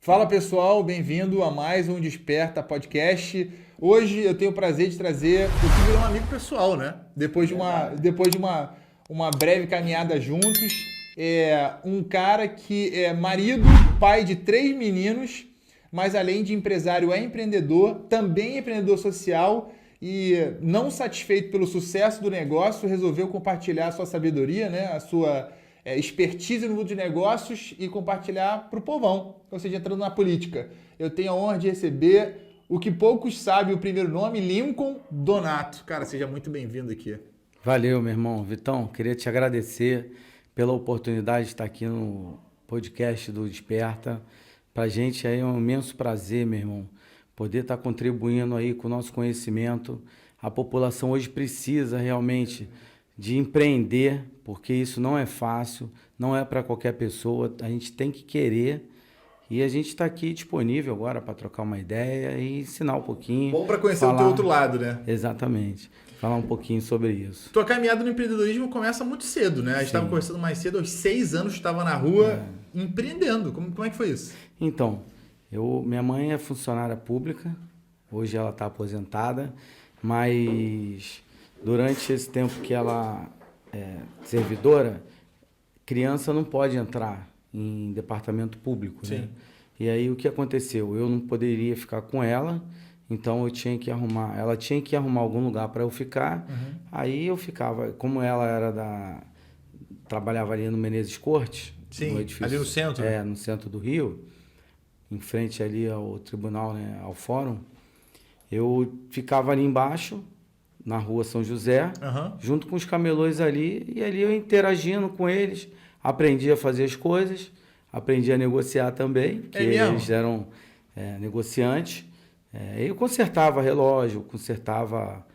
Fala pessoal, bem-vindo a mais um Desperta Podcast. Hoje eu tenho o prazer de trazer o que virou um amigo pessoal, né? Depois de uma breve caminhada juntos, um cara que é marido, pai de 3 meninos, mas além de empresário é empreendedor, também é empreendedor social e não satisfeito pelo sucesso do negócio, resolveu compartilhar a sua sabedoria, né? A sua expertise no mundo de negócios e compartilhar para o povão, ou seja, entrando na política. Eu tenho a honra de receber o que poucos sabem, o primeiro nome, Lincoln Donato. Cara, seja muito bem-vindo aqui. Valeu, meu irmão. Vitão, queria te agradecer pela oportunidade de estar aqui no podcast do Desperta. Pra gente aí é um imenso prazer, meu irmão, poder estar contribuindo aí com o nosso conhecimento. A população hoje precisa realmente de empreender, porque isso não é fácil, não é para qualquer pessoa, a gente tem que querer e a gente está aqui disponível agora para trocar uma ideia e ensinar um pouquinho. Bom para conhecer o teu outro lado, né? Exatamente, falar um pouquinho sobre isso. Tua caminhada no empreendedorismo começa muito cedo, né? A gente estava conversando mais cedo, aos 6 anos estava na rua empreendendo. Como é que foi isso? Então, minha mãe é funcionária pública, hoje ela está aposentada, mas durante esse tempo que ela é servidora, criança não pode entrar em departamento público, né? E aí o que aconteceu? Eu não poderia ficar com ela, então ela tinha que arrumar algum lugar para eu ficar. Aí eu ficava, como ela trabalhava ali no Menezes Cortes, no edifício, ali no centro. No centro do Rio, em frente ali ao tribunal, né, ao fórum. Eu ficava ali embaixo, na rua São José, junto com os camelôs ali, e ali eu interagindo com eles, aprendi a fazer as coisas, aprendi a negociar também, porque eles eram negociantes. Eu consertava relógio, consertava...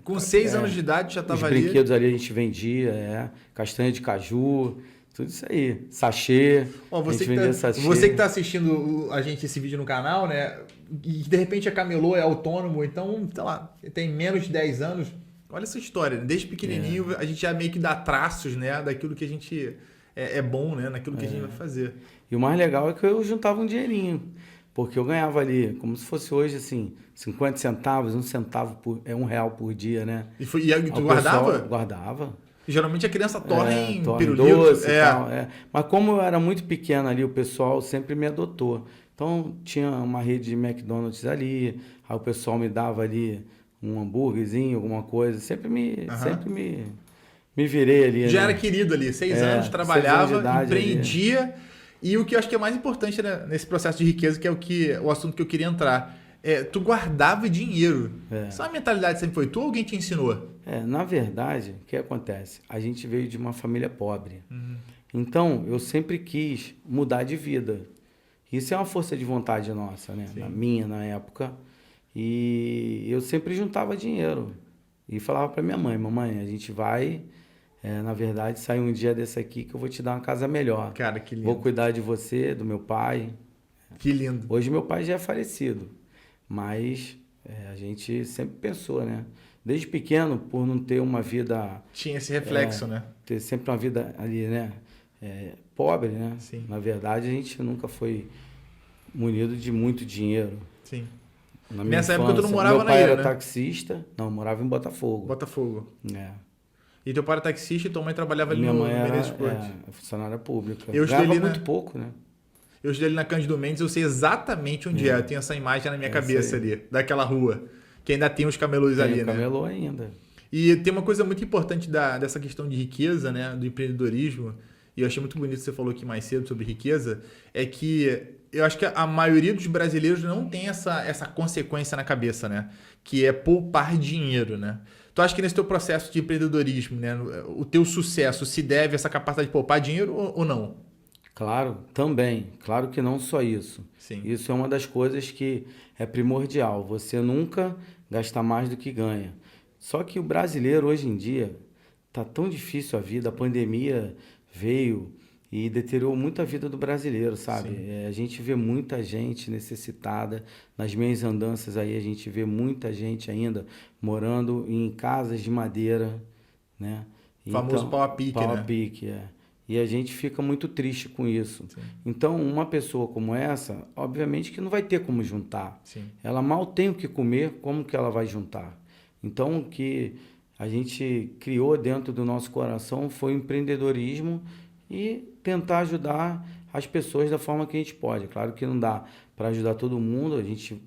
Com 6 anos de idade já estava ali? Os brinquedos ali a gente vendia, castanha de caju, tudo isso aí, sachê. Você que está assistindo a gente esse vídeo no canal, né? E de repente a camelô é autônomo, então, sei lá, tem menos de 10 anos. Olha essa história, né? Desde pequenininho a gente já meio que dá traços, né? Daquilo que a gente é bom, né? Naquilo que a gente vai fazer. E o mais legal é que eu juntava um dinheirinho, porque eu ganhava ali, como se fosse hoje, assim, 50 centavos, R$1 por dia, né? E tu guardava? Guardava. Geralmente a criança torra em pirulito. Doce e tal, Mas como eu era muito pequeno ali, o pessoal sempre me adotou. Então tinha uma rede de McDonald's ali, aí o pessoal me dava ali um hambúrguerzinho, alguma coisa. Sempre me virei ali. Já né? era querido ali, 6 anos, trabalhava, 6 anos de idade, empreendia. Ali. E o que eu acho que é mais importante, né, nesse processo de riqueza, que é o assunto que eu queria entrar. Tu guardava dinheiro. Essa mentalidade sempre foi tu ou alguém te ensinou? Na verdade, o que acontece? A gente veio de uma família pobre. Então, eu sempre quis mudar de vida. Isso é uma força de vontade nossa, né? Na época. E eu sempre juntava dinheiro. E falava para minha mãe, mamãe, a gente vai, na verdade, sair um dia desse aqui que eu vou te dar uma casa melhor. Cara, que lindo. Vou cuidar de você, do meu pai. Que lindo. Hoje meu pai já é falecido. Mas a gente sempre pensou, né? Desde pequeno, por não ter uma vida... Tinha esse reflexo, né? Ter sempre uma vida ali, né? Pobre, né? Sim. Na verdade, a gente nunca foi munido de muito dinheiro. Sim. Nessa época tu não morava na ilha, né? Meu pai era taxista. Não, eu morava em Botafogo. Botafogo. E teu pai era taxista e tua mãe trabalhava ali no Menezes Cortes. Funcionária pública. Eu ganhava muito pouco, né? Eu estudei ali na Cândido Mendes, eu sei exatamente onde é. Eu tenho essa imagem na minha cabeça ali, daquela rua. Que ainda tem os camelôs ali, né? Tem camelô ainda. E tem uma coisa muito importante dessa questão de riqueza, né? Do empreendedorismo. E eu achei muito bonito que você falou aqui mais cedo sobre riqueza. É que eu acho que a maioria dos brasileiros não tem essa consequência na cabeça, né? Que é poupar dinheiro, né? Tu acha que nesse teu processo de empreendedorismo, né? O teu sucesso se deve a essa capacidade de poupar dinheiro ou não? Claro, também. Claro que não só isso. Sim. Isso é uma das coisas que é primordial. Você nunca gasta mais do que ganha. Só que o brasileiro hoje em dia tá tão difícil a vida, a pandemia veio e deteriorou muito a vida do brasileiro, sabe? A gente vê muita gente necessitada. Nas minhas andanças aí, a gente vê muita gente ainda morando em casas de madeira, né? O famoso pau a pique, pau a né? pique, é. E a gente fica muito triste com isso. Sim. Então, uma pessoa como essa, obviamente que não vai ter como juntar. Sim. Ela mal tem o que comer, como que ela vai juntar? Então, o que a gente criou dentro do nosso coração foi o empreendedorismo e tentar ajudar as pessoas da forma que a gente pode. Claro que não dá para ajudar todo mundo, a gente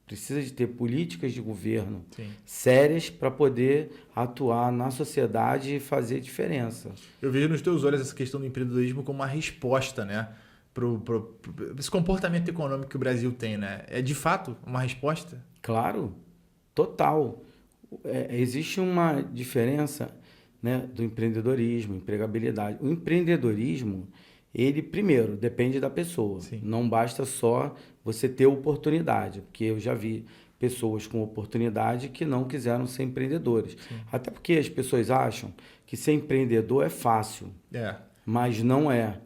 precisa de ter políticas de governo sérias para poder atuar na sociedade e fazer diferença. Eu vejo nos teus olhos essa questão do empreendedorismo como uma resposta, né? Pro esse comportamento econômico que o Brasil tem, né? É de fato uma resposta? Claro, total. Existe uma diferença, né, do empreendedorismo, empregabilidade. O empreendedorismo, ele primeiro depende da pessoa. Sim. Não basta só você ter oportunidade, porque eu já vi pessoas com oportunidade que não quiseram ser empreendedores. Sim. Até porque as pessoas acham que ser empreendedor é fácil, mas não é.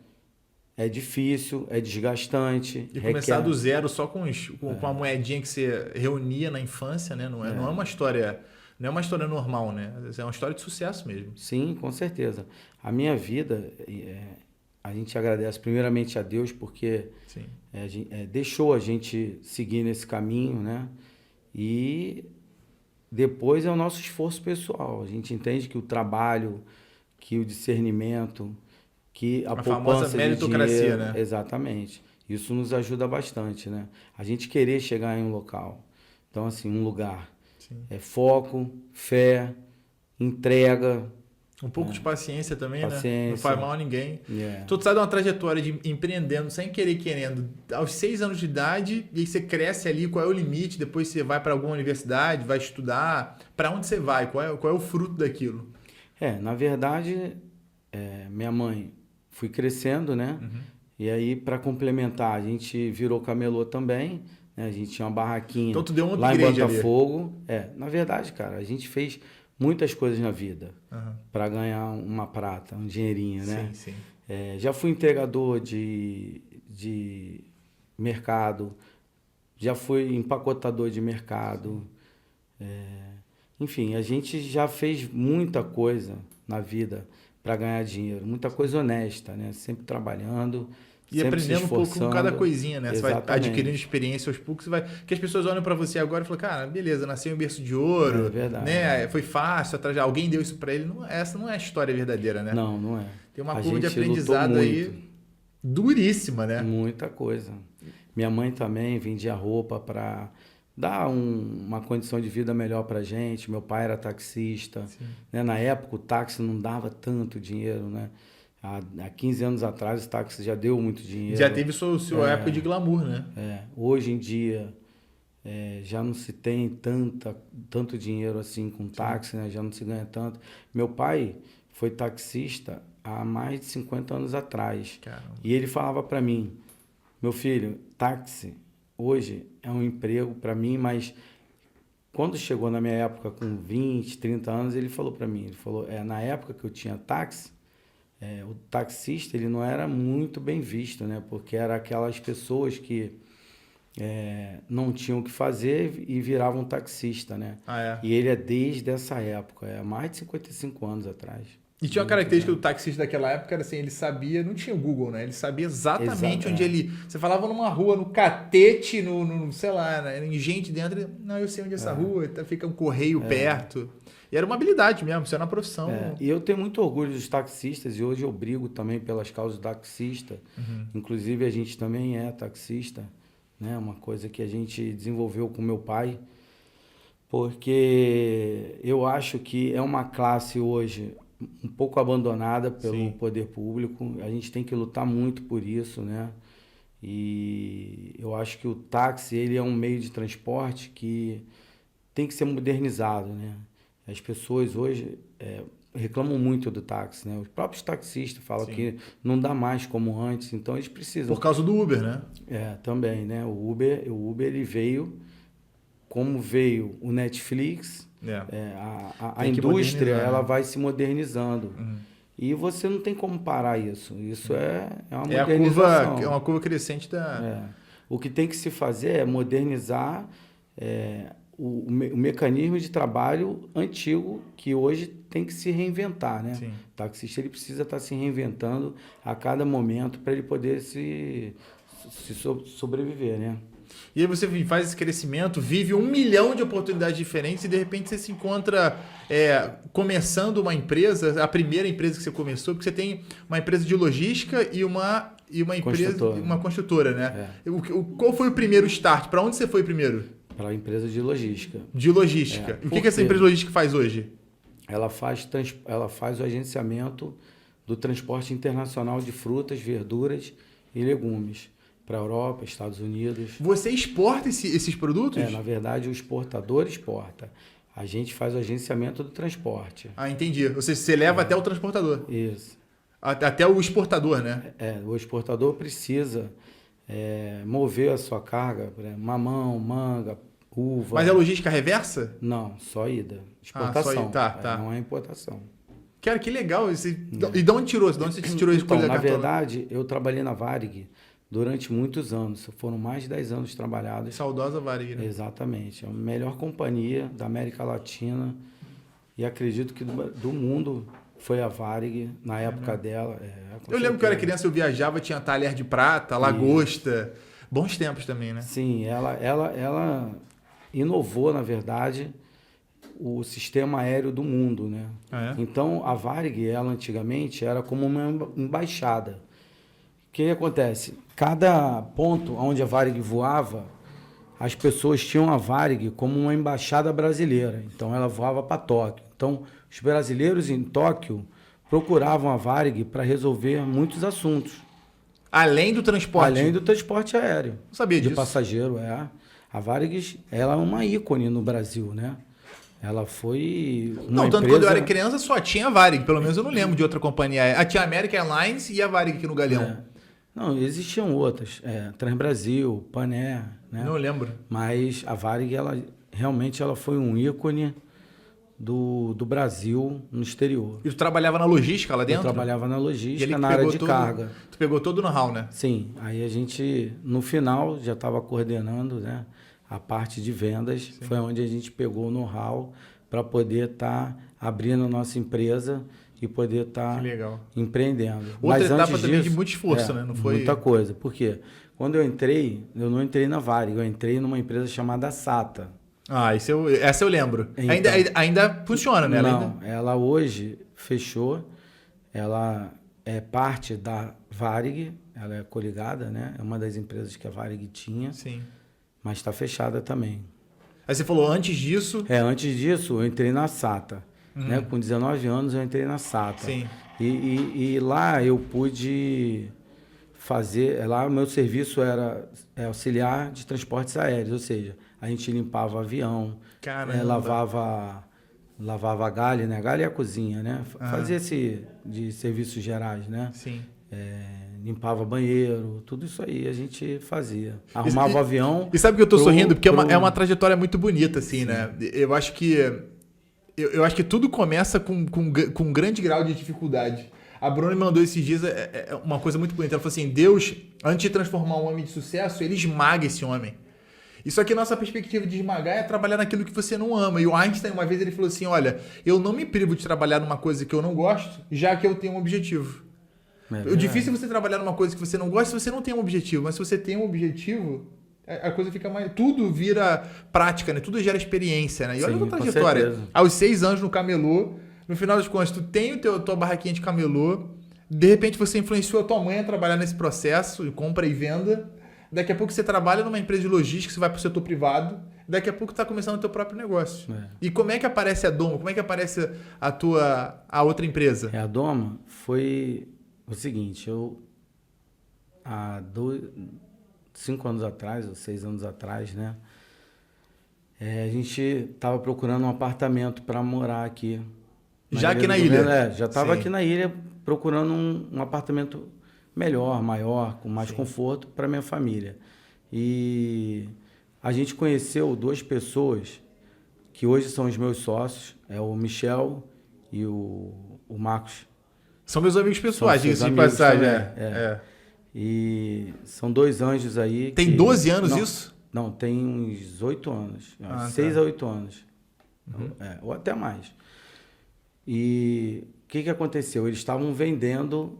É difícil, é desgastante. E começar do zero só com a moedinha que você reunia na infância, né? Não é uma história, não é uma história normal, né? É uma história de sucesso mesmo. Sim, com certeza. A minha vida, a gente agradece primeiramente a Deus porque deixou a gente seguir nesse caminho, né? E depois é o nosso esforço pessoal. A gente entende que o trabalho, que o discernimento, que a famosa meritocracia, dinheiro, né? Exatamente. Isso nos ajuda bastante, né? A gente querer chegar em um local. Então, assim, um lugar. Sim. É foco, fé, entrega. Um pouco de paciência também, paciência, né? Não faz mal a ninguém. Yeah. Tu sai de uma trajetória de empreendendo sem querer querendo, aos 6 anos de idade, e aí você cresce ali, qual é o limite? Depois você vai para alguma universidade, vai estudar. Para onde você vai? Qual é o fruto daquilo? Na verdade, minha mãe... Fui crescendo, né? Uhum. E aí, para complementar, a gente virou camelô também, né? A gente tinha uma barraquinha então, tu deu um lá em upgrade Botafogo. Na verdade, cara, a gente fez muitas coisas na vida para ganhar uma prata, um dinheirinho, né? Sim. Já fui entregador de mercado, já fui empacotador de mercado. Enfim, a gente já fez muita coisa na vida para ganhar dinheiro, muita coisa honesta, né? Sempre trabalhando, e sempre aprendendo se esforçando. Um pouco com cada coisinha, né? Exatamente. Você vai adquirindo experiência aos poucos, que as pessoas olham para você agora e falam, cara, beleza, nasceu em berço de ouro, verdade. Né? Foi fácil, alguém deu isso para ele. Essa não é a história verdadeira, né? Não é. Tem uma curva de aprendizado aí duríssima, né? Muita coisa. Minha mãe também vendia roupa para dar uma condição de vida melhor para gente. Meu pai era taxista, né? Na época o táxi não dava tanto dinheiro, né? Há 15 anos atrás o táxi já deu muito dinheiro. Já teve sua época de glamour, né? Hoje em dia já não se tem tanto dinheiro assim com táxi, né? Já não se ganha tanto. Meu pai foi taxista há mais de 50 anos atrás. Caramba. E ele falava para mim, meu filho, táxi hoje é um emprego para mim, mas quando chegou na minha época com 20, 30 anos, ele falou para mim, na época que eu tinha táxi, o taxista ele não era muito bem visto, né? Porque era aquelas pessoas que não tinham o que fazer e viravam taxista, né? E ele é desde essa época, mais de 55 anos atrás. E tinha uma característica do taxista daquela época, era assim, ele sabia, não tinha o Google, né? Ele sabia exatamente onde ele... Você falava numa rua, no catete, sei lá, em gente dentro, não, eu sei onde é essa rua, fica um correio perto. E era uma habilidade mesmo, isso era uma profissão. E eu tenho muito orgulho dos taxistas, e hoje eu brigo também pelas causas do taxista. Inclusive, a gente também é taxista, né? Uma coisa que a gente desenvolveu com meu pai, porque eu acho que é uma classe hoje um pouco abandonada pelo poder público. A gente tem que lutar muito por isso, né? E eu acho que o táxi ele é um meio de transporte que tem que ser modernizado, né? As pessoas hoje reclamam muito do táxi, né? Os próprios taxistas falam que não dá mais como antes, então eles precisam... Por causa do Uber, né? Também, né? O Uber ele veio, como veio o Netflix... A indústria ela vai se modernizando. E você não tem como parar isso. Isso é uma É modernização. é uma curva crescente da... O que tem que se fazer é modernizar o mecanismo de trabalho antigo, que hoje tem que se reinventar, né? Sim. O taxista ele precisa estar se reinventando a cada momento para ele poder sobreviver, né? E aí você faz esse crescimento, vive 1 milhão de oportunidades diferentes e de repente você se encontra começando uma empresa, a primeira empresa que você começou, porque você tem uma empresa de logística e uma empresa, uma construtora, né? Qual foi o primeiro start? Para onde você foi primeiro? Para a empresa de logística. De logística. E o que essa empresa de logística faz hoje? Ela faz o agenciamento do transporte internacional de frutas, verduras e legumes para a Europa, Estados Unidos. Você exporta esses produtos? Na verdade, o exportador exporta. A gente faz o agenciamento do transporte. Ah, entendi. Você leva até o transportador. Isso. Até o exportador, né? O exportador precisa mover a sua carga, mamão, manga, uva. Mas é logística reversa? Não, só ida. Exportação. Só ida. Tá. Não é importação. Cara, que legal. E de onde tirou? De onde você tirou isso? Então, na verdade, eu trabalhei na Varig durante muitos anos. Foram mais de 10 anos trabalhados. Saudosa Varig, né? Exatamente. É a melhor companhia da América Latina e acredito que do mundo foi a Varig na época dela. Eu lembro que eu era criança, eu viajava, tinha talher de prata, lagosta. Bons tempos também, né? Sim, ela inovou, na verdade, o sistema aéreo do mundo, né? Então, a Varig, ela antigamente era como uma embaixada. O que acontece? Cada ponto onde a Varig voava, as pessoas tinham a Varig como uma embaixada brasileira. Então, ela voava para Tóquio. Então, os brasileiros em Tóquio procuravam a Varig para resolver muitos assuntos. Além do transporte? Além do transporte aéreo. Não sabia disso. De passageiro, A Varig, ela é uma ícone no Brasil, né? Ela foi uma tanto empresa... quando eu era criança só tinha a Varig. Pelo menos eu não lembro de outra companhia. Tinha a American Airlines e a Varig aqui no Galeão. Não, existiam outras. Transbrasil, Pané, né? Não lembro. Mas a Varig, realmente ela foi um ícone do Brasil no exterior. E tu trabalhava na logística lá dentro? Eu trabalhava na logística, na área de carga. Tu pegou todo o know-how, né? Sim. Aí a gente, no final, já estava coordenando, né, a parte de vendas. Sim. Foi onde a gente pegou o know-how para poder estar abrindo a nossa empresa e poder estar empreendendo. Outra etapa também de muito esforço, né? Não foi... Muita coisa. Por quê? Quando eu não entrei na Varig, eu entrei numa empresa chamada SATA. Essa eu lembro. Então, ainda funciona, né? Ela hoje fechou. Ela é parte da Varig, ela é coligada, né? É uma das empresas que a Varig tinha. Sim. Mas está fechada também. Aí você falou antes disso... Antes disso eu entrei na SATA. Né? Com 19 anos eu entrei na SATA. Sim. E lá eu pude fazer... Lá o meu serviço era auxiliar de transportes aéreos, ou seja, a gente limpava avião, lavava a galha, né? A galha é a cozinha, né? Fazia de serviços gerais, né? Sim. Limpava banheiro, tudo isso aí a gente fazia. Arrumava o avião... E sabe que eu tô sorrindo? Porque é uma trajetória muito bonita, assim, sim, né? Eu acho que tudo começa com um grande grau de dificuldade. A Bruna me mandou esses dias uma coisa muito bonita. Ela falou assim, Deus, antes de transformar um homem de sucesso, ele esmaga esse homem. Isso aqui, nossa perspectiva de esmagar é trabalhar naquilo que você não ama. E o Einstein, uma vez, ele falou assim, olha, eu não me privo de trabalhar numa coisa que eu não gosto, já que eu tenho um objetivo. O difícil é você trabalhar numa coisa que você não gosta se você não tem um objetivo. Mas se você tem um objetivo, a coisa fica mais... Tudo vira prática, né? Tudo gera experiência, né? E olha a tua trajetória. Aos 6 anos no camelô, no final das contas, tu tem tua barraquinha de camelô, de repente você influenciou a tua mãe a trabalhar nesse processo de compra e venda, daqui a pouco você trabalha numa empresa de logística, você vai para o setor privado, daqui a pouco está começando o teu próprio negócio. E como é que aparece a Doma? Como é que aparece a outra empresa? A Doma foi o seguinte, há 5 anos atrás, ou 6 anos atrás, né? A gente estava procurando um apartamento para morar aqui. Já aqui na ilha? Já estava aqui na ilha procurando um apartamento melhor, maior, com mais conforto para minha família. E a gente conheceu 2 pessoas que hoje são os meus sócios, o Michel e o Marcos. São meus amigos pessoais, São seus diga-se de amigos passagem. também, E são 2 anjos aí. Tem 12 anos isso? Não, tem uns 8 anos. 6 tá. a 8 anos. Ou até mais. E o que aconteceu? Eles estavam vendendo...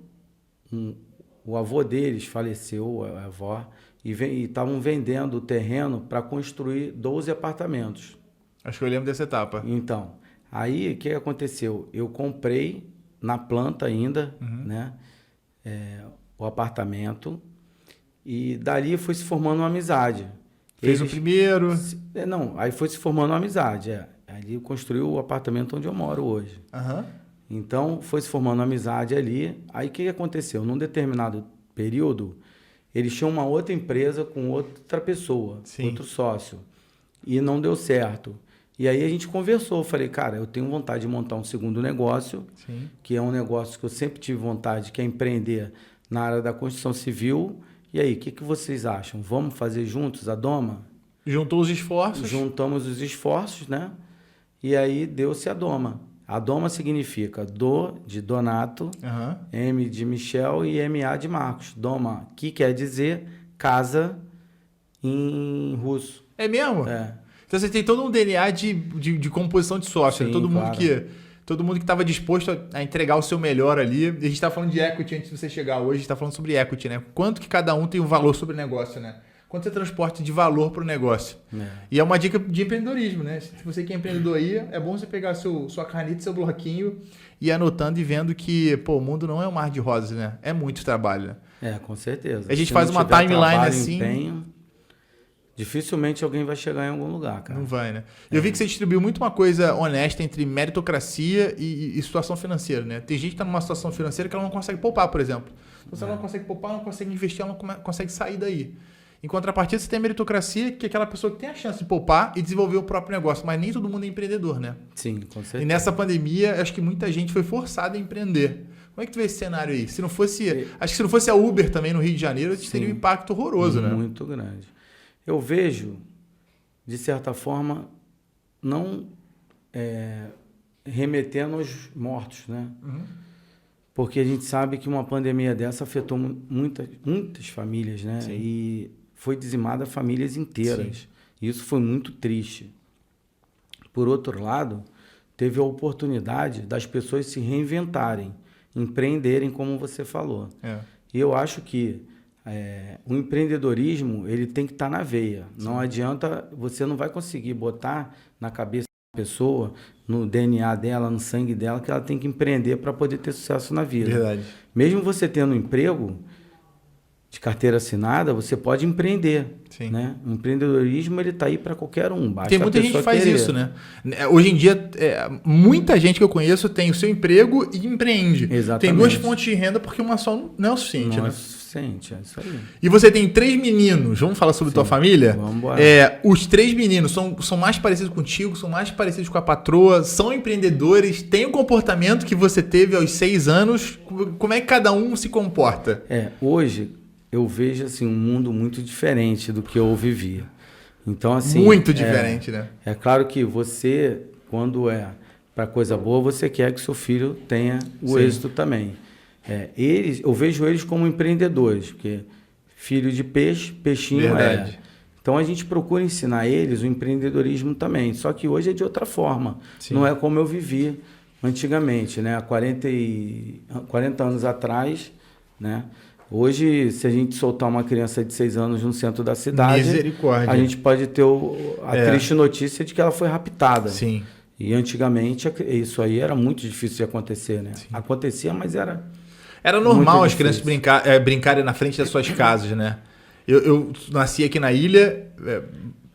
O avô deles faleceu, a avó, e estavam vendendo o terreno para construir 12 apartamentos. Acho que eu lembro dessa etapa. Então, aí o que aconteceu? Eu comprei na planta ainda, né, o apartamento, e dali foi se formando uma amizade. Fez o primeiro? Não, aí foi se formando uma amizade. Ali construiu o apartamento onde eu moro hoje. Então, foi se formando uma amizade ali. Aí, o que aconteceu? Num determinado período, eles tinham uma outra empresa com outra pessoa, outro sócio. E não deu certo. E aí, a gente conversou. Falei, cara, eu tenho vontade de montar um segundo negócio, que é um negócio que eu sempre tive vontade, que é empreender na área da construção civil. E aí, o que vocês acham? Vamos fazer juntos a Doma? Juntou os esforços? Juntamos os esforços, né? E aí, deu-se a Doma. A Doma significa Do de Donato, M de Michel e MA de Marcos. Doma, que quer dizer casa em russo. É mesmo? Então você tem todo um DNA de composição de sócio. Sim, todo mundo que estava disposto a entregar o seu melhor ali. A gente estava falando de equity antes de você chegar hoje. A gente está falando sobre equity, né? Quanto que cada um tem um valor sobre o negócio, né? Quanto você transporta de valor para o negócio. E é uma dica de empreendedorismo, né? Se você que é empreendedor aí, é bom você pegar sua caneta, seu bloquinho e ir anotando e vendo que, o mundo não é um mar de rosas, né? É muito trabalho, né? Com certeza. A gente faz uma timeline assim... Empenho, dificilmente alguém vai chegar em algum lugar, cara. Não vai, né? Eu vi que você distribuiu muito uma coisa honesta entre meritocracia e situação financeira, né? Tem gente que está numa situação financeira que ela não consegue poupar, por exemplo. Se ela não consegue poupar, não consegue investir, ela não consegue sair daí. Em contrapartida, você tem a meritocracia, que é aquela pessoa que tem a chance de poupar e desenvolver o próprio negócio. Mas nem todo mundo é empreendedor, né? Sim, com certeza. E nessa pandemia, acho que muita gente foi forçada a empreender. Como é que tu vê esse cenário aí? Se não fosse, acho que se não fosse a Uber também no Rio de Janeiro, teria um impacto horroroso, né? Muito grande. Eu vejo, de certa forma, não remetendo aos mortos, né? Porque a gente sabe que uma pandemia dessa afetou muitas famílias, né? E foi dizimada famílias inteiras. E isso foi muito triste. Por outro lado, teve a oportunidade das pessoas se reinventarem, empreenderem, como você falou. E eu acho que o empreendedorismo ele tem que estar na veia. Não adianta, você não vai conseguir botar na cabeça da pessoa, no DNA dela, no sangue dela, que ela tem que empreender para poder ter sucesso na vida. Verdade. Mesmo você tendo um emprego de carteira assinada, você pode empreender. Né? O empreendedorismo ele está aí para qualquer um. Tem muita gente que faz isso, né? Hoje em dia, muita gente que eu conheço tem o seu emprego e empreende. Exatamente. Tem 2 fontes de renda porque uma só não é o suficiente, não né? É suficiente, é isso aí. E você tem 3 meninos. Vamos falar sobre tua família? Vamos embora. Os 3 meninos são mais parecidos contigo, são mais parecidos com a patroa, são empreendedores, têm o comportamento que você teve aos 6 anos. Como é que cada um se comporta? Hoje eu vejo assim, um mundo muito diferente do que eu vivia. Então, assim, muito diferente, né? É claro que você, quando para coisa boa, você quer que seu filho tenha o êxito também. Eu vejo eles como empreendedores, porque filho de peixe, peixinho Verdade. Então a gente procura ensinar eles o empreendedorismo também, só que hoje é de outra forma. Não é como eu vivi antigamente, né? Há 40 anos atrás, né? Hoje, se a gente soltar uma criança de 6 anos no centro da cidade, a gente pode ter a triste notícia de que ela foi raptada. Sim. E antigamente isso aí era muito difícil de acontecer, né? Acontecia, mas era normal as crianças brincarem na frente das suas casas, né? Eu nasci aqui na ilha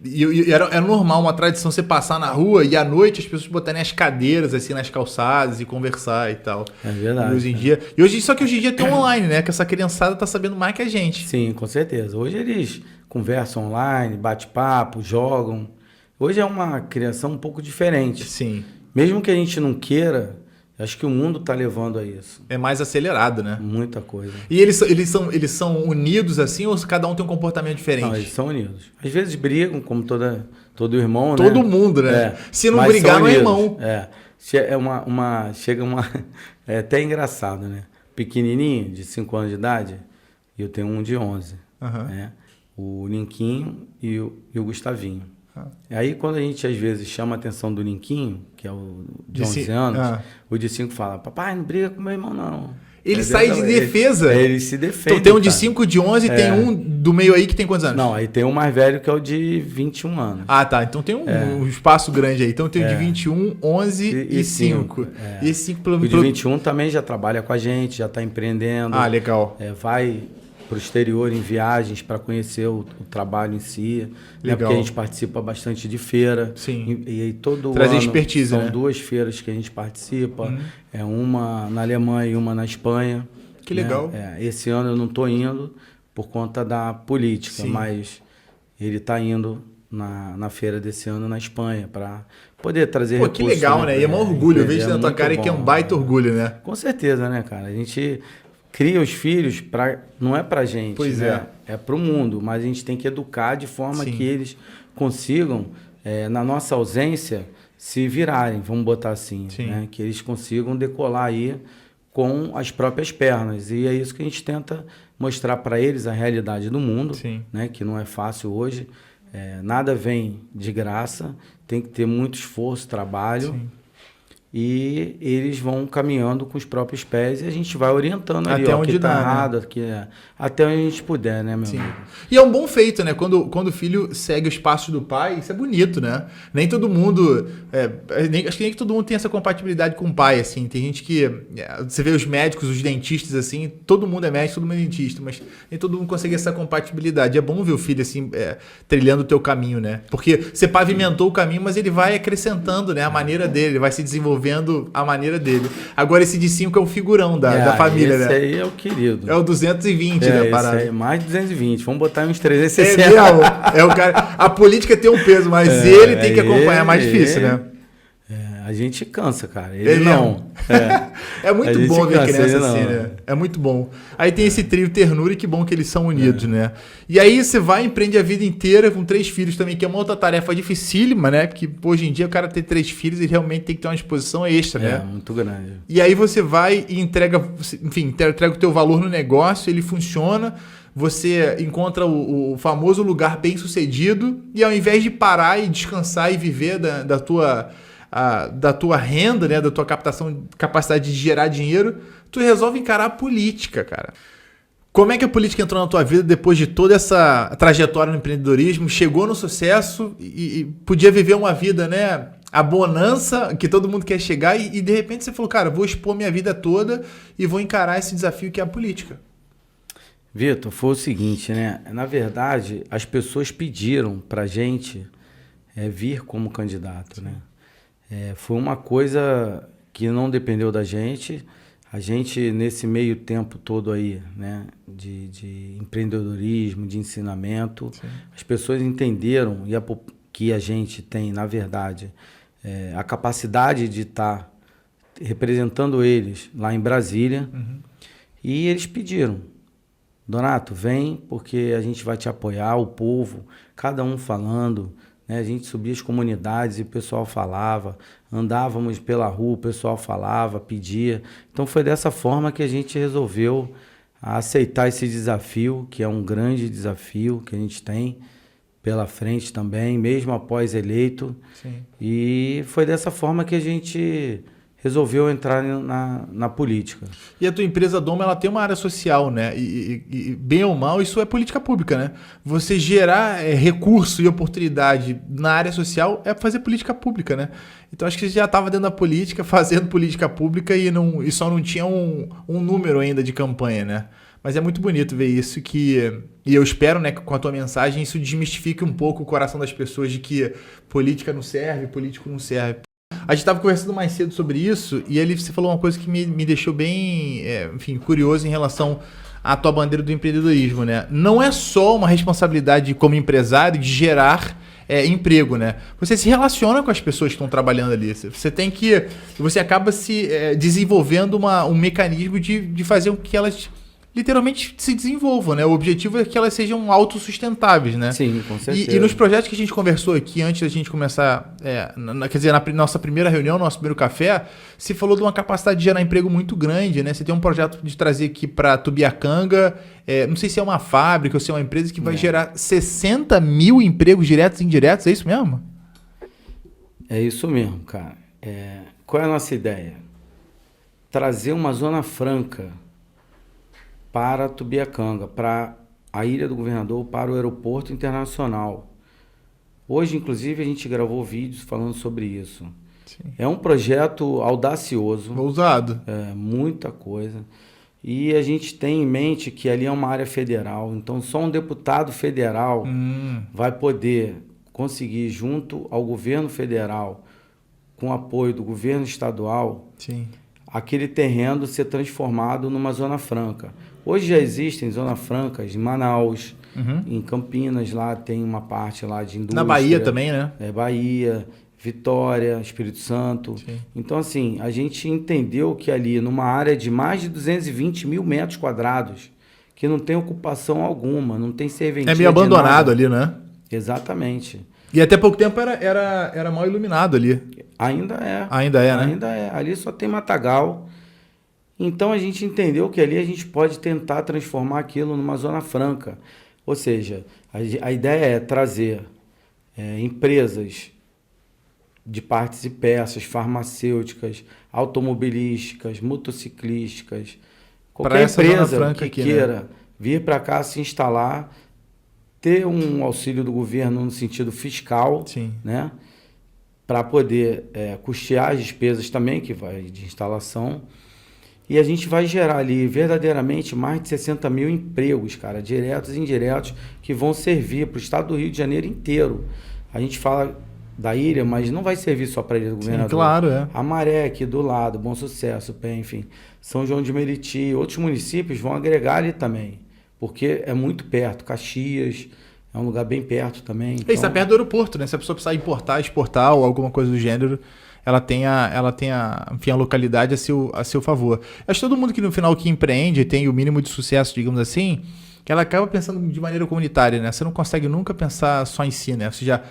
e era normal, uma tradição, você passar na rua e à noite as pessoas botarem as cadeiras assim nas calçadas e conversar e tal. É verdade. Só que hoje em dia tem online, né? Que essa criançada tá sabendo mais que a gente. Sim, com certeza. Hoje eles conversam online, bate-papo, jogam. Hoje é uma criação um pouco diferente. Sim. Mesmo que a gente não queira, acho que o mundo está levando a isso. É mais acelerado, né? Muita coisa. E eles são unidos assim ou cada um tem um comportamento diferente? Não, eles são unidos. Às vezes brigam, como todo irmão, todo né? mundo, né? Se não brigar, não é irmão. É até engraçado, né? Pequenininho, de 5 anos de idade, e eu tenho um de 11, né? O Ninquinho e o Gustavinho. Aí, quando a gente, às vezes, chama a atenção do Ninquinho, que é o de 11 anos, o de 5 fala, papai, não briga com meu irmão, não. Ele sai de defesa? Ele se defende. Então tem um de 5, de 11 e tem um do meio aí que tem quantos anos? Não, aí tem um mais velho que é o de 21 anos. Ah, tá. Então tem um espaço grande aí. Então tem o de 21, 11 e 5. E esse 5 O de 21 também já trabalha com a gente, já está empreendendo. Ah, legal. Vai para o exterior em viagens para conhecer o trabalho em si. Né? Porque a gente participa bastante de feira. Sim. E aí todo Trazer ano expertise, são né? 2 feiras que a gente participa. Uma na Alemanha e uma na Espanha. Que legal. Esse ano eu não estou indo por conta da política, mas ele está indo na feira desse ano na Espanha para poder trazer recursos. Que legal, né? E é um orgulho. Eu vejo na tua cara que é um baita orgulho, né? Com certeza, né, cara? A gente cria os filhos, não é pra gente, pois né? É pro mundo, mas a gente tem que educar de forma que eles consigam, na nossa ausência, se virarem, vamos botar assim, né? Que eles consigam decolar aí com as próprias pernas. E é isso que a gente tenta mostrar para eles, a realidade do mundo, né? Que não é fácil hoje. Nada vem de graça, tem que ter muito esforço, trabalho. E eles vão caminhando com os próprios pés e a gente vai orientando ali, até onde que tá dá, errado, né? Até onde a gente puder, né, meu amigo? E é um bom feito, né? Quando o filho segue os passos do pai, isso é bonito, né? Nem todo mundo... acho que nem todo mundo tem essa compatibilidade com o pai, assim. Tem gente que... você vê os médicos, os dentistas, assim, todo mundo é médico, todo mundo é dentista, mas nem todo mundo consegue essa compatibilidade. É bom ver o filho, assim, trilhando o teu caminho, né? Porque você pavimentou o caminho, mas ele vai acrescentando, né? A maneira dele, ele vai se desenvolvendo a maneira dele. Agora esse de 5 é o figurão da família, esse né? Esse aí é o querido. É o 220, né, parada? Esse aí, mais de 220. Vamos botar uns 360. É mesmo? O cara... A política tem um peso, mas ele tem que acompanhar, mais difícil, né? A gente cansa, cara. Ele não. É muito bom ver criança assim, né? É muito bom. Aí tem esse trio ternura e que bom que eles são unidos, né? E aí você vai e empreende a vida inteira com 3 filhos também, que é uma outra tarefa dificílima, né? Porque hoje em dia o cara ter 3 filhos, ele realmente tem que ter uma disposição extra, né? Muito grande. E aí você vai e entrega o teu valor no negócio, ele funciona, você encontra o famoso lugar bem sucedido e ao invés de parar e descansar e viver da tua renda, né, da tua capacidade de gerar dinheiro, tu resolve encarar a política, cara. Como é que a política entrou na tua vida depois de toda essa trajetória no empreendedorismo? Chegou no sucesso e podia viver uma vida, né, a bonança que todo mundo quer chegar e de repente você falou, cara, vou expor minha vida toda e vou encarar esse desafio que é a política. Vitor, foi o seguinte, né? Na verdade, as pessoas pediram pra gente vir como candidato, né? Foi uma coisa que não dependeu da gente. A gente, nesse meio tempo todo aí, né, de empreendedorismo, de ensinamento, as pessoas entenderam que a gente tem, na verdade, a capacidade de estar representando eles lá em Brasília. E eles pediram, Donato, vem porque a gente vai te apoiar, o povo, cada um falando, né? A gente subia as comunidades e o pessoal falava, andávamos pela rua, o pessoal falava, pedia. Então foi dessa forma que a gente resolveu aceitar esse desafio, que é um grande desafio que a gente tem pela frente também, mesmo após eleito. E foi dessa forma que a gente resolveu entrar na política. E a tua empresa Doma, ela tem uma área social, né? E bem ou mal, isso é política pública, né? Você gerar recurso e oportunidade na área social é fazer política pública, né? Então acho que você já estava dentro da política, fazendo política pública e só não tinha um número ainda de campanha, né? Mas é muito bonito ver isso e eu espero, né, que com a tua mensagem isso desmistifique um pouco o coração das pessoas de que política não serve, político não serve. A gente estava conversando mais cedo sobre isso e ali você falou uma coisa que me deixou bem, curioso em relação à tua bandeira do empreendedorismo, né? Não é só uma responsabilidade como empresário de gerar emprego, né? Você se relaciona com as pessoas que estão trabalhando ali. Você acaba se desenvolvendo um mecanismo de fazer com que elas literalmente se desenvolvam, né? O objetivo é que elas sejam autossustentáveis, né? Sim, com certeza. E nos projetos que a gente conversou aqui, antes da gente começar, quer dizer, na nossa primeira reunião, nosso primeiro café, se falou de uma capacidade de gerar emprego muito grande, né? Você tem um projeto de trazer aqui para Tubiacanga, não sei se é uma fábrica ou se é uma empresa que vai gerar 60 mil empregos diretos e indiretos, é isso mesmo? É isso mesmo, cara. Qual é a nossa ideia? Trazer uma zona franca para Tubiacanga, para a Ilha do Governador, para o aeroporto internacional. Hoje, inclusive, a gente gravou vídeos falando sobre isso. Sim. É um projeto audacioso. Ousado. Muita coisa. E a gente tem em mente que ali é uma área federal, então só um deputado federal vai poder conseguir, junto ao governo federal, com apoio do governo estadual, Sim. aquele terreno ser transformado numa zona franca. Hoje já existem zonas francas em Manaus, em Campinas, lá tem uma parte lá de indústria. Na Bahia também, né? Bahia, Vitória, Espírito Santo. Sim. Então, assim, a gente entendeu que ali, numa área de mais de 220 mil metros quadrados, que não tem ocupação alguma, não tem serventia. É meio abandonado ali, né? Exatamente. E até pouco tempo era mal iluminado ali. Ainda é. Ainda é, né? Ainda é. Ali só tem matagal. Então a gente entendeu que ali a gente pode tentar transformar aquilo numa zona franca. Ou seja, a ideia é trazer empresas de partes e peças, farmacêuticas, automobilísticas, motociclísticas, qualquer empresa que queira vir para cá se instalar, ter um auxílio do governo no sentido fiscal, né, para poder custear as despesas também, que vai de instalação. E a gente vai gerar ali verdadeiramente mais de 60 mil empregos, cara, diretos e indiretos, que vão servir para o estado do Rio de Janeiro inteiro. A gente fala da ilha, mas não vai servir só para a Ilha do Governador. Sim, claro, é. A Maré aqui do lado, Bom Sucesso, enfim, São João de Meriti, outros municípios vão agregar ali também, porque é muito perto. Caxias é um lugar bem perto também. Então... Isso é perto do aeroporto, né? Se a pessoa precisar importar, exportar ou alguma coisa do gênero, ela tem enfim, a localidade a seu favor. Acho que todo mundo que no final que empreende tem o mínimo de sucesso, digamos assim, que ela acaba pensando de maneira comunitária, né? Você não consegue nunca pensar só em si, né? Ou seja,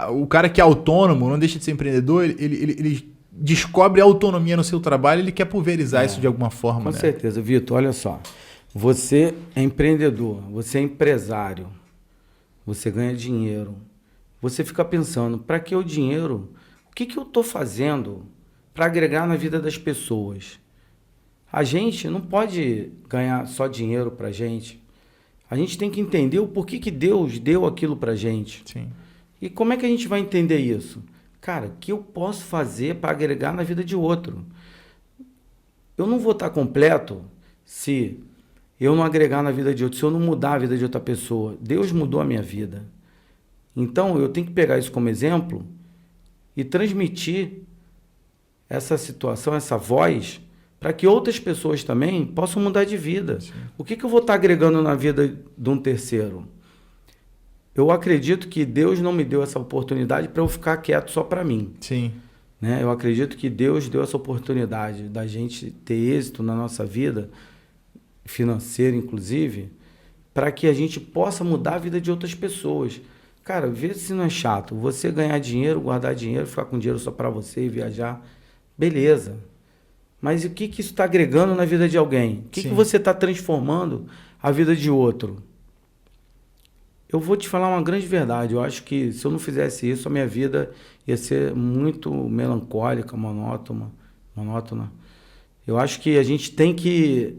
o cara que é autônomo, não deixa de ser empreendedor, ele descobre a autonomia no seu trabalho, ele quer pulverizar isso de alguma forma. Com né? certeza, Vitor, olha só. Você é empreendedor, você é empresário, você ganha dinheiro. Você fica pensando, para que o dinheiro? O que eu estou fazendo para agregar na vida das pessoas? A gente não pode ganhar só dinheiro para a gente. A gente tem que entender o porquê que Deus deu aquilo para a gente. Sim. E como é que a gente vai entender isso? Cara, o que eu posso fazer para agregar na vida de outro? Eu não vou estar completo se eu não agregar na vida de outro, se eu não mudar a vida de outra pessoa. Deus mudou a minha vida. Então, eu tenho que pegar isso como exemplo e transmitir essa situação, essa voz, para que outras pessoas também possam mudar de vida. Sim. O que eu vou estar agregando na vida de um terceiro? Eu acredito que Deus não me deu essa oportunidade para eu ficar quieto só para mim. Sim. Né? Eu acredito que Deus deu essa oportunidade da gente ter êxito na nossa vida, financeira inclusive, para que a gente possa mudar a vida de outras pessoas. Cara, vê se não é chato. Você ganhar dinheiro, guardar dinheiro, ficar com dinheiro só para você e viajar, beleza. Mas o que isso está agregando na vida de alguém? O que você está transformando a vida de outro? Eu vou te falar uma grande verdade. Eu acho que se eu não fizesse isso, a minha vida ia ser muito melancólica, monótona. Eu acho que a gente tem que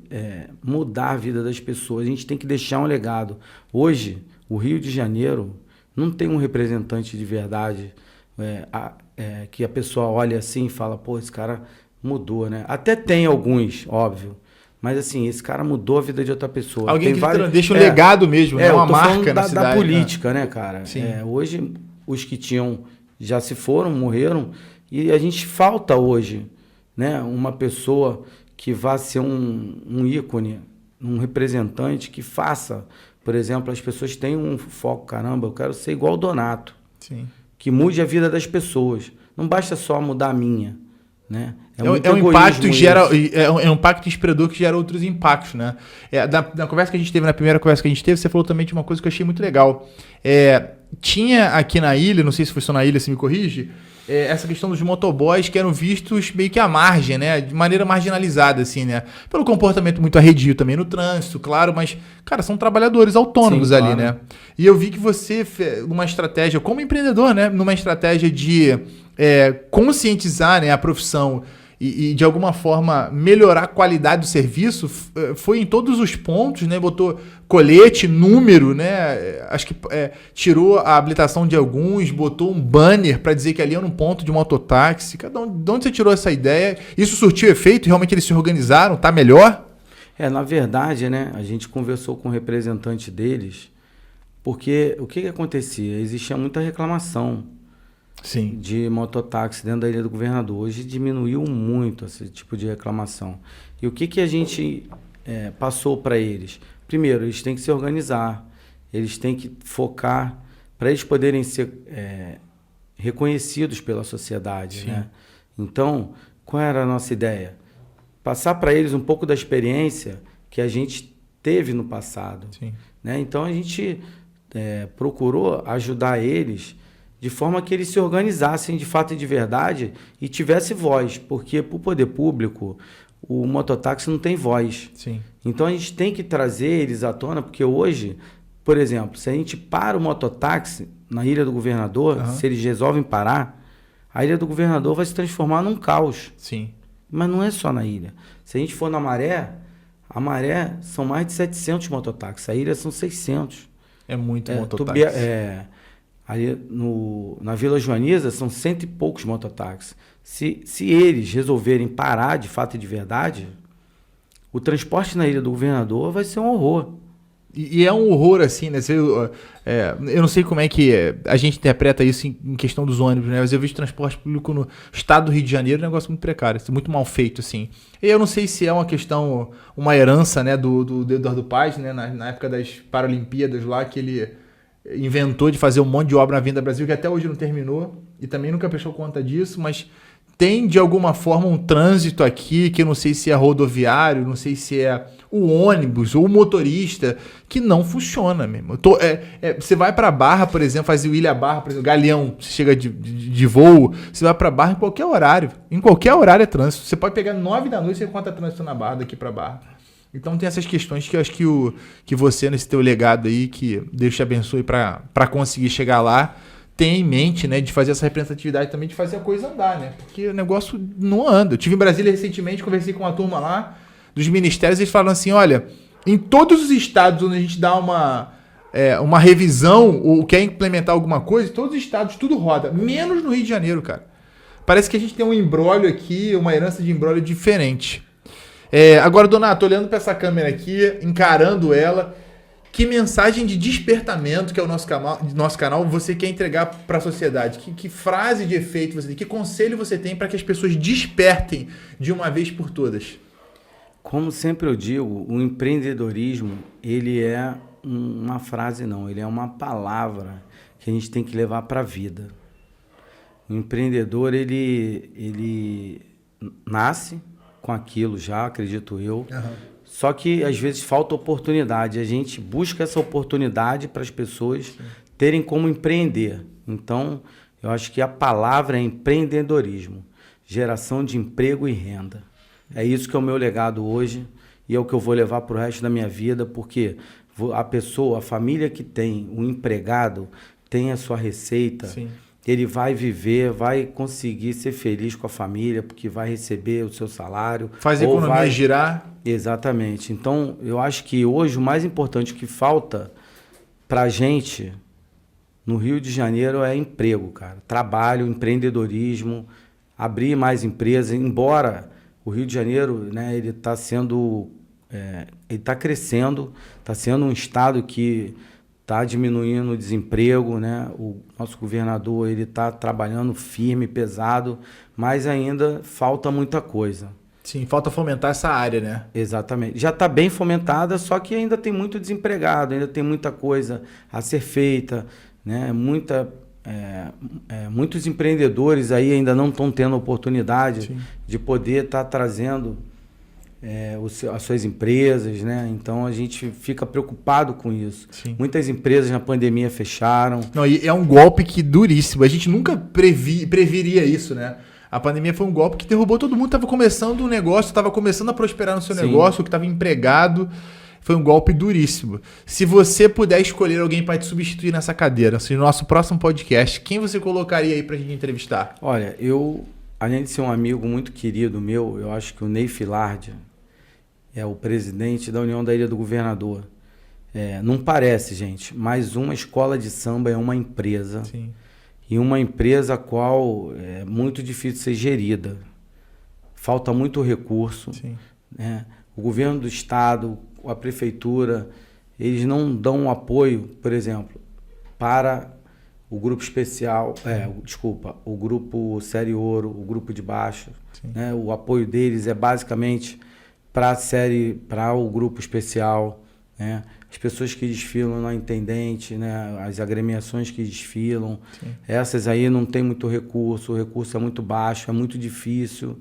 mudar a vida das pessoas. A gente tem que deixar um legado. Hoje, o Rio de Janeiro não tem um representante de verdade que a pessoa olha assim e fala, pô, esse cara mudou, né? Até tem alguns, óbvio. Mas assim, esse cara mudou a vida de outra pessoa. Alguém que deixa um legado mesmo, né? Uma marca na cidade. Da política, né, cara? Sim. Hoje, os que tinham já se foram, morreram, e a gente falta hoje, né, uma pessoa que vá ser um ícone, um representante que faça, por exemplo, as pessoas têm um foco, caramba, eu quero ser igual o Donato. Sim. Que mude a vida das pessoas. Não basta só mudar a minha. né? É um impacto é um impacto inspirador que gera outros impactos, né? Na conversa que a gente teve, na primeira conversa que a gente teve, você falou também de uma coisa que eu achei muito legal. Tinha aqui na ilha, não sei se foi só na ilha, se me corrige, essa questão dos motoboys que eram vistos meio que à margem, né? De maneira marginalizada, assim, né? Pelo comportamento muito arredio também no trânsito, claro, mas, cara, são trabalhadores autônomos. Sim, ali, claro. Né? E eu vi que você, numa estratégia, como empreendedor, né? Numa estratégia de conscientizar, né, a profissão e de alguma forma melhorar a qualidade do serviço, foi em todos os pontos, né? Botou colete, número, né? Acho que tirou a habilitação de alguns, botou um banner para dizer que ali era um ponto de mototáxi. De onde você tirou essa ideia? Isso surtiu efeito? Realmente eles se organizaram? Tá melhor? Na verdade, né? A gente conversou com o representante deles, porque o que acontecia? Existia muita reclamação. Sim. De mototáxi dentro da Ilha do Governador. Hoje diminuiu muito esse tipo de reclamação. E o que a gente passou para eles? Primeiro, eles têm que se organizar, eles têm que focar para eles poderem ser reconhecidos pela sociedade. Né? Então, qual era a nossa ideia? Passar para eles um pouco da experiência que a gente teve no passado. Sim. Né? Então, a gente procurou ajudar eles de forma que eles se organizassem de fato e de verdade e tivesse voz, porque para o poder público o mototáxi não tem voz. Sim. Então a gente tem que trazer eles à tona, porque hoje, por exemplo, se a gente para o mototáxi na Ilha do Governador, se eles resolvem parar, a Ilha do Governador vai se transformar num caos. Sim. Mas não é só na ilha. Se a gente for na Maré, a Maré são mais de 700 mototáxis, a ilha são 600. É muito mototáxi. Ali na Vila Joaniza são 100 e poucos mototáxis. Se eles resolverem parar de fato e de verdade, o transporte na Ilha do Governador vai ser um horror. E é um horror, assim, né? Eu não sei como é que a gente interpreta isso em questão dos ônibus, né? Mas eu vejo transporte público no estado do Rio de Janeiro, um negócio muito precário, muito mal feito, assim. E eu não sei se é uma questão, uma herança, né, do Eduardo Paes, né? Na época das Paralimpíadas lá, que ele inventou de fazer um monte de obra na Avenida Brasil, que até hoje não terminou, e também nunca prestou conta disso, mas tem de alguma forma um trânsito aqui, que eu não sei se é rodoviário, não sei se é o ônibus ou o motorista, que não funciona mesmo. Você vai para Barra, por exemplo, faz o Ilha Barra, por exemplo, Galeão, você chega de voo, você vai para Barra em qualquer horário. Em qualquer horário é trânsito. Você pode pegar 9 da noite e você encontra trânsito na Barra, daqui para Barra. Então tem essas questões que eu acho que você, nesse teu legado aí, que Deus te abençoe para conseguir chegar lá, tem em mente, né, de fazer essa representatividade também, de fazer a coisa andar, né? Porque o negócio não anda. Eu estive em Brasília recentemente, conversei com uma turma lá dos ministérios, eles falam assim, olha, em todos os estados onde a gente dá uma revisão ou quer implementar alguma coisa, todos os estados tudo roda, menos no Rio de Janeiro, cara. Parece que a gente tem um imbróglio aqui, uma herança de imbróglio diferente. Agora, Donato, olhando para essa câmera aqui, encarando ela, que mensagem de despertamento que é o nosso canal você quer entregar para a sociedade? Que frase de efeito você tem? Que conselho você tem para que as pessoas despertem de uma vez por todas? Como sempre eu digo, o empreendedorismo, ele é uma frase não, ele é uma palavra que a gente tem que levar para a vida. O empreendedor, ele nasce com aquilo já, acredito eu. Uhum. Só que às vezes falta oportunidade. A gente busca essa oportunidade para as pessoas terem como empreender. Então, eu acho que a palavra é empreendedorismo, geração de emprego e renda. É isso que é o meu legado hoje e é o que eu vou levar para o resto da minha vida, porque a família que tem um empregado, tem a sua receita. Sim. Ele vai viver, vai conseguir ser feliz com a família, porque vai receber o seu salário. Faz a economia girar. Exatamente. Então, eu acho que hoje o mais importante que falta para a gente no Rio de Janeiro é emprego, cara. Trabalho, empreendedorismo, abrir mais empresas. Embora o Rio de Janeiro, né, ele está crescendo, está sendo um estado que está diminuindo o desemprego, né? O nosso governador ele está trabalhando firme, pesado, mas ainda falta muita coisa. Sim, falta fomentar essa área, né? Exatamente. Já está bem fomentada, só que ainda tem muito desempregado, ainda tem muita coisa a ser feita, né? Muita muitos empreendedores aí ainda não estão tendo a oportunidade Sim. de poder estar trazendo as suas empresas, né? Então a gente fica preocupado com isso. Sim. Muitas empresas na pandemia fecharam. Não, e é um golpe que duríssimo. A gente nunca previria isso, né? A pandemia foi um golpe que derrubou todo mundo. Estava começando um negócio, estava começando a prosperar no seu Sim. negócio, que estava empregado. Foi um golpe duríssimo. Se você puder escolher alguém para te substituir nessa cadeira, no nosso próximo podcast, quem você colocaria aí para a gente entrevistar? Olha, além de ser um amigo muito querido meu, eu acho que o Ney Filardia é o presidente da União da Ilha do Governador. Não parece, gente, mas uma escola de samba é uma empresa. Sim. E uma empresa a qual é muito difícil ser gerida. Falta muito recurso. Sim. Né? O governo do estado, a prefeitura, eles não dão apoio, por exemplo, para o grupo especial, o grupo Série Ouro, o grupo de baixo. Né? O apoio deles é basicamente para o grupo especial, né? As pessoas que desfilam na Intendente, né? As agremiações que desfilam, sim, essas aí não tem muito recurso, o recurso é muito baixo, é muito difícil,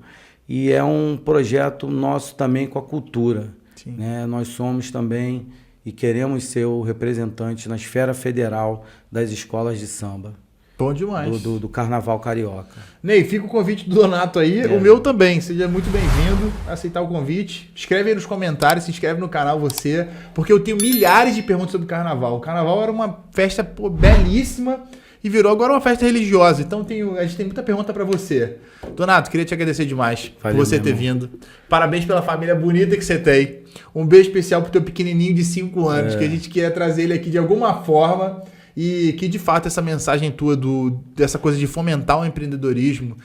e é um projeto nosso também com a cultura, né? Nós somos também e queremos ser o representante na esfera federal das escolas de samba. Bom demais. Do Carnaval Carioca. Ney, fica o convite do Donato aí, o meu também. Seja muito bem-vindo a aceitar o convite. Escreve aí nos comentários, se inscreve no canal você, porque eu tenho milhares de perguntas sobre o Carnaval. O Carnaval era uma festa belíssima e virou agora uma festa religiosa. Então a gente tem muita pergunta para você. Donato, queria te agradecer demais por você ter vindo. Parabéns pela família bonita que você tem. Um beijo especial pro teu pequenininho de 5 anos, que a gente queria trazer ele aqui de alguma forma. E que, de fato, essa mensagem tua dessa coisa de fomentar o empreendedorismo,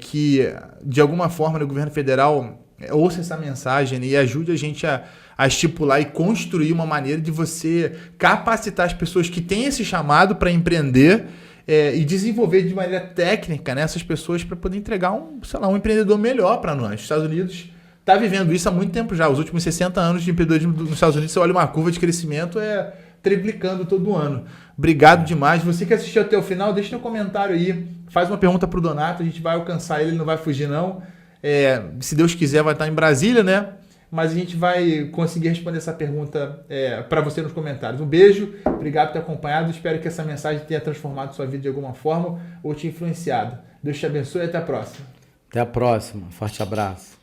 que, de alguma forma, no governo federal, ouça essa mensagem, né, e ajude a gente a estipular e construir uma maneira de você capacitar as pessoas que têm esse chamado para empreender e desenvolver de maneira técnica, né, essas pessoas para poder entregar um empreendedor melhor para nós. Os Estados Unidos está vivendo isso há muito tempo já. Os últimos 60 anos de empreendedorismo nos Estados Unidos, você olha uma curva de crescimento triplicando todo ano. Obrigado demais. Você que assistiu até o final, deixa seu comentário aí. Faz uma pergunta pro Donato, a gente vai alcançar ele não vai fugir não. Se Deus quiser, vai estar em Brasília, né? Mas a gente vai conseguir responder essa pergunta para você nos comentários. Um beijo, obrigado por ter acompanhado. Espero que essa mensagem tenha transformado sua vida de alguma forma ou te influenciado. Deus te abençoe e até a próxima. Até a próxima. Forte abraço.